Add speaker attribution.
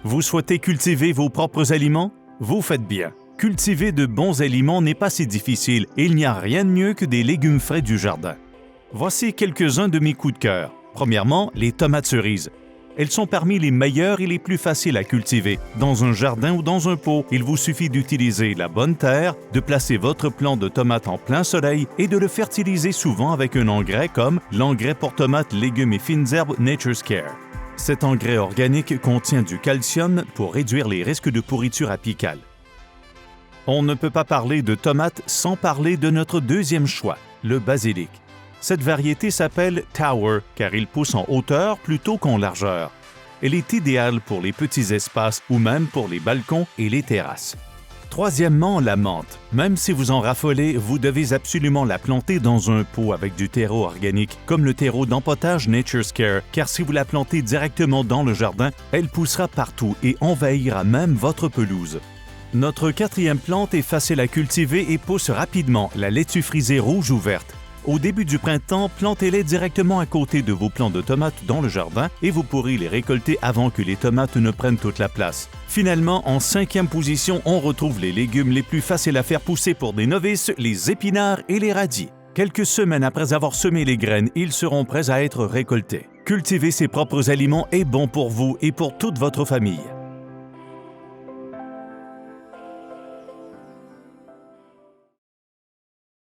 Speaker 1: Vous souhaitez cultiver vos propres aliments? Vous faites bien. Cultiver de bons aliments n'est pas si difficile et il n'y a rien de mieux que des légumes frais du jardin. Voici quelques-uns de mes coups de cœur. Premièrement, les tomates cerises. Elles sont parmi les meilleures et les plus faciles à cultiver. Dans un jardin ou dans un pot, il vous suffit d'utiliser la bonne terre, de placer votre plant de tomates en plein soleil et de le fertiliser souvent avec un engrais comme l'engrais pour tomates, légumes et fines herbes Nature's Care. Cet engrais organique contient du calcium pour réduire les risques de pourriture apicale. On ne peut pas parler de tomates sans parler de notre deuxième choix, le basilic. Cette variété s'appelle Tower car il pousse en hauteur plutôt qu'en largeur. Elle est idéale pour les petits espaces ou même pour les balcons et les terrasses. Troisièmement, la menthe. Même si vous en raffolez, vous devez absolument la planter dans un pot avec du terreau organique, comme le terreau d'empotage Nature's Care, car si vous la plantez directement dans le jardin, elle poussera partout et envahira même votre pelouse. Notre quatrième plante est facile à cultiver et pousse rapidement, la laitue frisée rouge ou verte. Au début du printemps, plantez-les directement à côté de vos plants de tomates dans le jardin et vous pourrez les récolter avant que les tomates ne prennent toute la place. Finalement, en cinquième position, on retrouve les légumes les plus faciles à faire pousser pour des novices, les épinards et les radis. Quelques semaines après avoir semé les graines, ils seront prêts à être récoltés. Cultiver ses propres aliments est bon pour vous et pour toute votre famille.